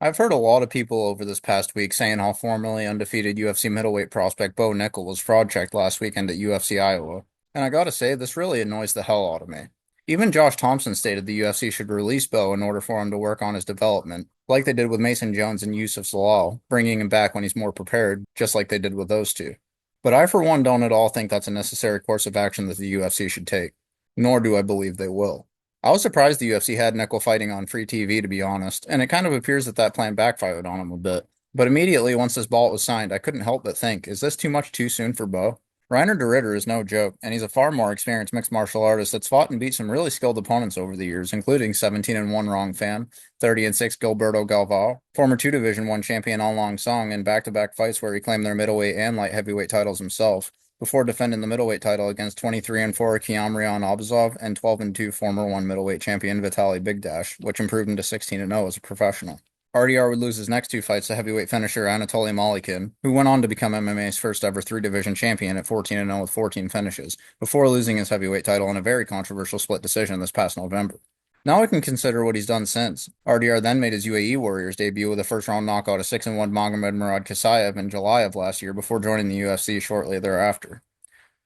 I've heard a lot of people over this past week saying how formerly undefeated UFC middleweight prospect Bo Nickal was fraud checked last weekend at UFC Iowa. And I gotta say, this really annoys the hell out of me. Even Josh Thompson stated the UFC should release Bo in order for him to work on his development, like they did with Mason Jones and Yusuf Zalal, bringing him back when he's more prepared, just like they did with those two. But I, for one, don't at all think that's a necessary course of action that the UFC should take, nor do I believe they will. I was surprised the UFC had Nickel fighting on free TV, to be honest, and it kind of appears that that plan backfired on him a bit. But immediately, once this ball was signed, I couldn't help but think, is this too much too soon for Bo? Reinier is no joke, and he's a far more experienced mixed martial artist that's fought and beat some really skilled opponents over the years, including 17-1 Rong Fan, 30-6 Gilberto Galvao, former 2 Division 1 champion An Long Song, in back-to-back fights where he claimed their middleweight and light heavyweight titles himself, before defending the middleweight title against 23-4 Kiamrian Abazov and 12-2 former 1 middleweight champion Vitaly Bigdash, which improved him to 16-0 as a professional. RDR would lose his next 2 fights to heavyweight finisher Anatoly Malikin, who went on to become MMA's first ever 3 division champion at 14-0 with 14 finishes, before losing his heavyweight title in a very controversial split decision this past November. Now we can consider what he's done since. RDR then made his UAE Warriors debut with a first-round knockout of 6-1 Magomed Murad Kasayev in July of last year before joining the UFC shortly thereafter.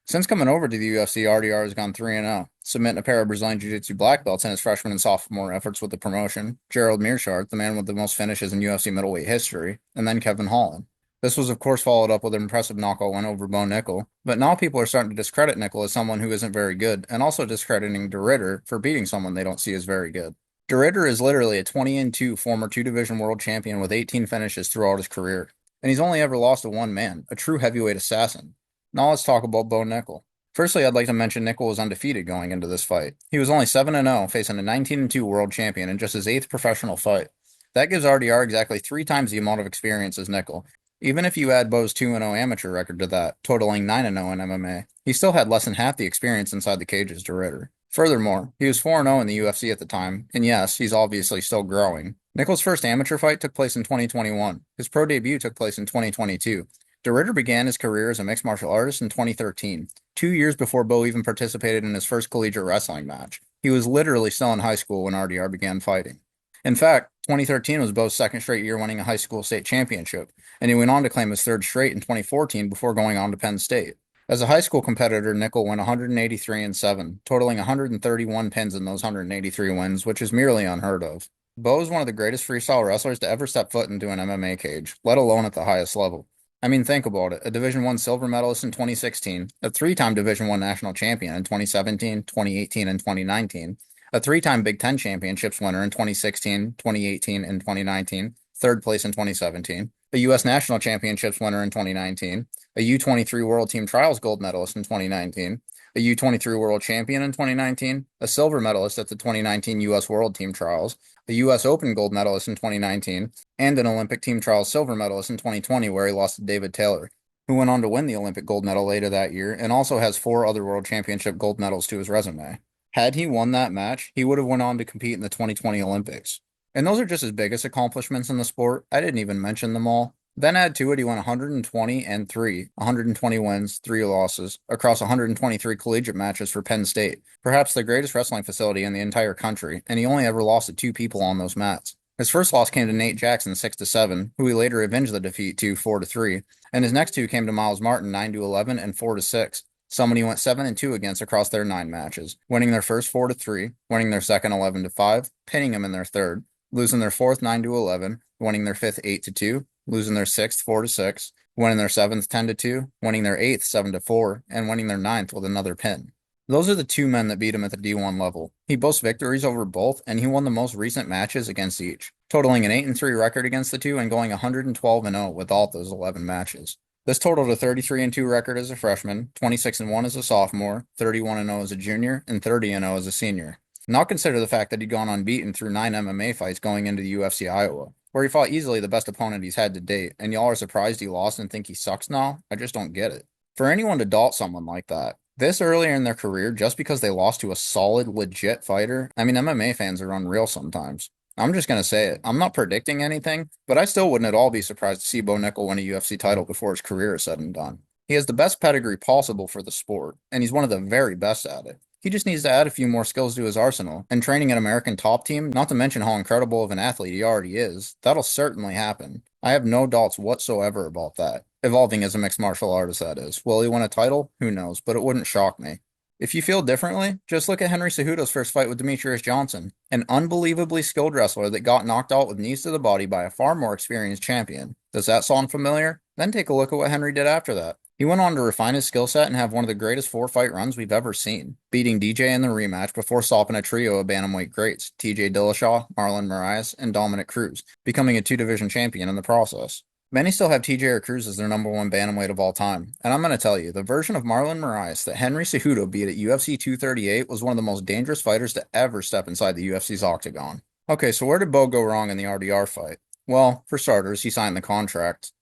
Since coming over to the UFC, RDR has gone 3-0, submitting a pair of Brazilian Jiu-Jitsu black belts in his freshman and sophomore efforts with the promotion, Gerald Meerschaert, the man with the most finishes in UFC middleweight history, and then Kevin Holland. This was, of course, followed up with an impressive knockout win over Bo Nickal, but now people are starting to discredit Nickal as someone who isn't very good, and also discrediting De Ridder for beating someone they don't see as very good. De Ridder is literally a 20-2 former 2 division world champion with 18 finishes throughout his career, and he's only ever lost to one man, a true heavyweight assassin. Now let's talk about Bo Nickal. Firstly, I'd like to mention Nickal was undefeated going into this fight. He was only 7-0, facing a 19-2 world champion in just his 8th professional fight. That gives RDR exactly 3 times the amount of experience as Nickal. Even if you add Bo's 2-0 amateur record to that, totaling 9-0 in MMA, he still had less than half the experience inside the cage as De Ridder. Furthermore, he was 4-0 in the UFC at the time, and yes, he's obviously still growing. Nickal's first amateur fight took place in 2021. His pro debut took place in 2022. De Ridder began his career as a mixed martial artist in 2013, 2 years before Bo even participated in his first collegiate wrestling match. He was literally still in high school when RDR began fighting. In fact, 2013 was Bo's second straight year winning a high school state championship, and he went on to claim his third straight in 2014 before going on to Penn State. As a high school competitor, Nickal went 183-7, totaling 131 pins in those 183 wins, which is merely unheard of. Bo is one of the greatest freestyle wrestlers to ever step foot into an MMA cage, let alone at the highest level. I mean, think about it. A Division I silver medalist in 2016, a 3-time Division I national champion in 2017, 2018, and 2019, a 3-time Big Ten championships winner in 2016, 2018, and 2019, third place in 2017, a U.S. national championships winner in 2019, a U23 World Team Trials gold medalist in 2019, a U23 World Champion in 2019, a silver medalist at the 2019 U.S. World Team Trials, a U.S. Open gold medalist in 2019, and an Olympic Team Trials silver medalist in 2020 where he lost to David Taylor, who went on to win the Olympic gold medal later that year and also has 4 other World Championship gold medals to his resume. Had he won that match, he would have went on to compete in the 2020 Olympics. And those are just his biggest accomplishments in the sport. I didn't even mention them all. Then add to it, he went 120-3, 120 wins, 3 losses, across 123 collegiate matches for Penn State, perhaps the greatest wrestling facility in the entire country, and he only ever lost to 2 people on those mats. His first loss came to Nate Jackson 6-7, who he later avenged the defeat to 4-3, and his next 2 came to Miles Martin 9-11 and 4-6, someone he went 7-2 against across their 9 matches, winning their first 4-3, winning their second 11-5, pinning him in their third, losing their fourth 9-11, winning their fifth 8-2, losing their sixth 4-6, winning their seventh 10-2, winning their eighth 7-4, and winning their ninth with another pin. Those are the 2 men that beat him at the D1 level. He boasts victories over both, and he won the most recent matches against each, totaling an 8-3 record against the 2 and going 112-0 with all those 11 matches. This totaled a 33-2 record as a freshman, 26-1 as a sophomore, 31-0 as a junior, and 30-0 as a senior. Not consider the fact that he'd gone unbeaten through 9 MMA fights going into the UFC Iowa, where he fought easily the best opponent he's had to date, and y'all are surprised he lost and think he sucks now? I just don't get it. For anyone to doubt someone like that, this earlier in their career, just because they lost to a solid, legit fighter, I mean, MMA fans are unreal sometimes. I'm just going to say it. I'm not predicting anything, but I still wouldn't at all be surprised to see Bo Nickal win a UFC title before his career is said and done. He has the best pedigree possible for the sport, and he's one of the very best at it. He just needs to add a few more skills to his arsenal, and training an American top team, not to mention how incredible of an athlete he already is, that'll certainly happen. I have no doubts whatsoever about that. Evolving as a mixed martial artist, that is. Will he win a title? Who knows, but it wouldn't shock me. If you feel differently, just look at Henry Cejudo's first fight with Demetrius Johnson, an unbelievably skilled wrestler that got knocked out with knees to the body by a far more experienced champion. Does that sound familiar? Then take a look at what Henry did after that. He went on to refine his skill set and have one of the greatest four-fight runs we've ever seen, beating DJ in the rematch before stopping a trio of bantamweight greats, TJ Dillashaw, Marlon Moraes, and Dominic Cruz, becoming a two-division champion in the process. Many still have TJ or Cruz as their number one bantamweight of all time, and I'm going to tell you, the version of Marlon Moraes that Henry Cejudo beat at UFC 238 was one of the most dangerous fighters to ever step inside the UFC's octagon. Okay, so where did Bo go wrong in the RDR fight? Well, for starters, he signed the contract.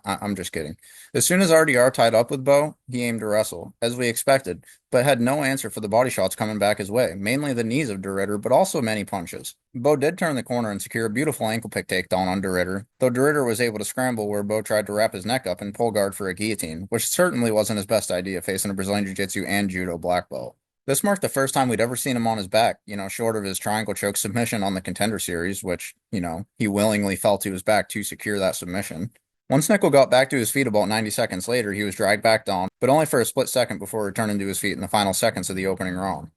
I'm just kidding. As soon as RDR tied up with Bo, he aimed to wrestle, as we expected, but had no answer for the body shots coming back his way, mainly the knees of De Ridder, but also many punches. Bo did turn the corner and secure a beautiful ankle pick takedown on De Ridder, though De Ridder was able to scramble where Bo tried to wrap his neck up and pull guard for a guillotine, which certainly wasn't his best idea facing a Brazilian Jiu-Jitsu and Judo black belt. This marked the first time we'd ever seen him on his back, short of his triangle choke submission on the Contender Series, which, he willingly fell to his back to secure that submission. Once Nickal got back to his feet about 90 seconds later, he was dragged back down, but only for a split second before returning to his feet in the final seconds of the opening round.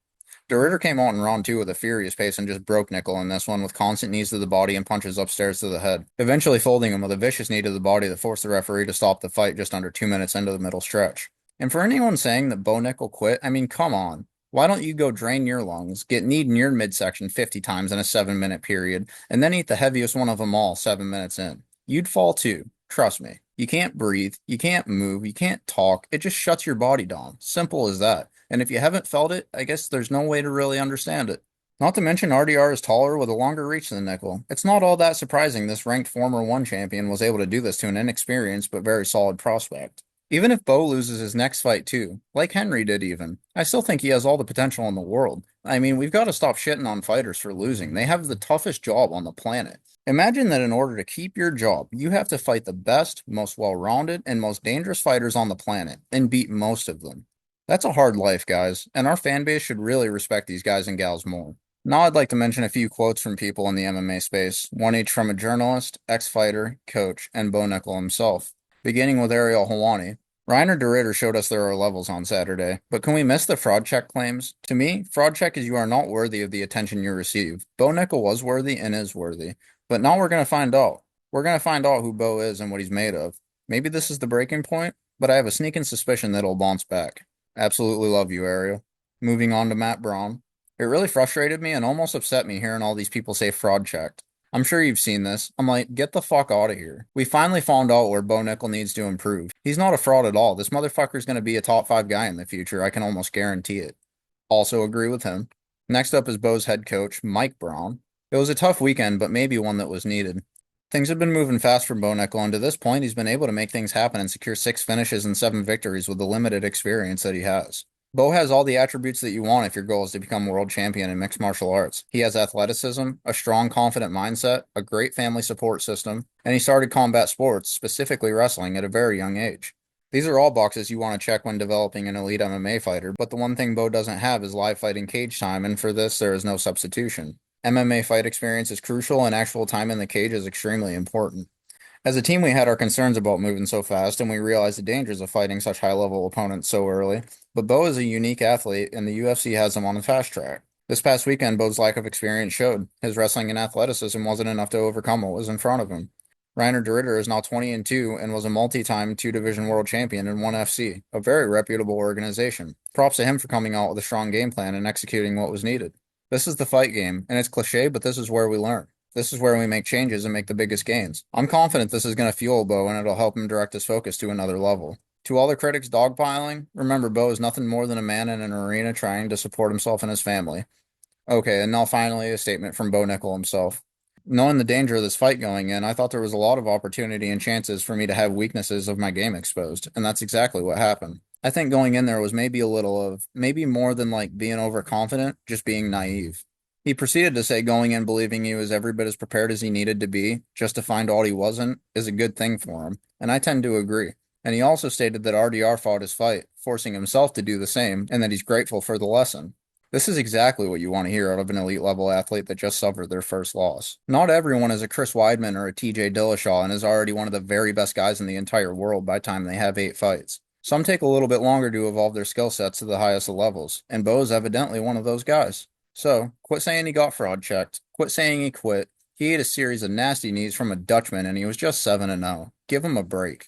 De Ridder came out in round two with a furious pace and just broke Nickal in this one with constant knees to the body and punches upstairs to the head, eventually folding him with a vicious knee to the body that forced the referee to stop the fight just under 2 minutes into the middle stretch. And for anyone saying that Bo Nickal quit, I mean, come on. Why don't you go drain your lungs, get kneed in your midsection 50 times in a 7-minute period, and then eat the heaviest one of them all 7 minutes in? You'd fall too. Trust me. You can't breathe, you can't move, you can't talk. It just shuts your body down. Simple as that. And if you haven't felt it, I guess there's no way to really understand it. Not to mention RDR is taller with a longer reach than Nickal. It's not all that surprising this ranked former one champion was able to do this to an inexperienced but very solid prospect. Even if Bo loses his next fight too, like Henry did even, I still think he has all the potential in the world. I mean, we've got to stop shitting on fighters for losing. They have the toughest job on the planet. Imagine that in order to keep your job, you have to fight the best, most well-rounded, and most dangerous fighters on the planet, and beat most of them. That's a hard life, guys, and our fan base should really respect these guys and gals more. Now I'd like to mention a few quotes from people in the MMA space, one each from a journalist, ex-fighter, coach, and Bo Nickal himself. Beginning with Ariel Helwani. Reinier de Ridder showed us there are levels on Saturday, but can we miss the fraud check claims? To me, fraud check is you are not worthy of the attention you receive. Bo Nickal was worthy and is worthy. But now we're going to find out. We're going to find out who Bo is and what he's made of. Maybe this is the breaking point, but I have a sneaking suspicion that it'll bounce back. Absolutely love you, Ariel. Moving on to Matt Brown. It really frustrated me and almost upset me hearing all these people say fraud checked. I'm sure you've seen this. I'm like, get the fuck out of here. We finally found out where Bo Nickal needs to improve. He's not a fraud at all. This motherfucker's going to be a top 5 guy in the future. I can almost guarantee it. Also agree with him. Next up is Bo's head coach, Mike Brown. It was a tough weekend, but maybe one that was needed. Things have been moving fast for Bo Nickal, and to this point, he's been able to make things happen and secure 6 finishes and 7 victories with the limited experience that he has. Bo has all the attributes that you want if your goal is to become world champion in mixed martial arts. He has athleticism, a strong, confident mindset, a great family support system, and he started combat sports, specifically wrestling, at a very young age. These are all boxes you want to check when developing an elite MMA fighter, but the one thing Bo doesn't have is live fighting cage time, and for this, there is no substitution. MMA fight experience is crucial, and actual time in the cage is extremely important. As a team, we had our concerns about moving so fast, and we realized the dangers of fighting such high-level opponents so early. But Bo is a unique athlete, and the UFC has him on the fast track. This past weekend, Bo's lack of experience showed. His wrestling and athleticism wasn't enough to overcome what was in front of him. Reinier de Ridder is now 20-2 and was a multi-time two-division world champion in ONE FC, a very reputable organization. Props to him for coming out with a strong game plan and executing what was needed. This is the fight game, and it's cliche, but this is where we learn. This is where we make changes and make the biggest gains. I'm confident this is going to fuel Bo, and it'll help him direct his focus to another level. To all the critics dogpiling, remember Bo is nothing more than a man in an arena trying to support himself and his family. Okay, and now finally a statement from Bo Nickal himself. Knowing the danger of this fight going in, I thought there was a lot of opportunity and chances for me to have weaknesses of my game exposed, and that's exactly what happened. I think going in there was maybe a little of, maybe more than like being overconfident, just being naive. He proceeded to say going in believing he was every bit as prepared as he needed to be, just to find out he wasn't, is a good thing for him, and I tend to agree. And he also stated that RDR fought his fight, forcing himself to do the same, and that he's grateful for the lesson. This is exactly what you want to hear out of an elite level athlete that just suffered their first loss. Not everyone is a Chris Weidman or a TJ Dillashaw and is already one of the very best guys in the entire world by the time they have 8 fights. Some take a little bit longer to evolve their skill sets to the highest of levels, and Bo is evidently one of those guys. So, quit saying he got fraud checked. Quit saying he quit. He ate a series of nasty knees from a Dutchman and he was just 7-0. Give him a break.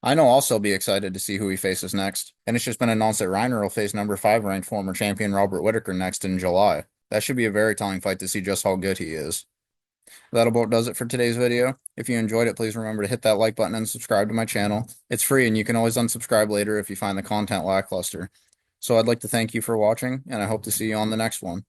I know I'll still be excited to see who he faces next, and it's just been announced that Reinier will face number 5 ranked former champion Robert Whittaker next in July. That should be a very telling fight to see just how good he is. That about does it for today's video. If you enjoyed it, please remember to hit that like button and subscribe to my channel. It's free and you can always unsubscribe later if you find the content lackluster. So I'd like to thank you for watching, and I hope to see you on the next one.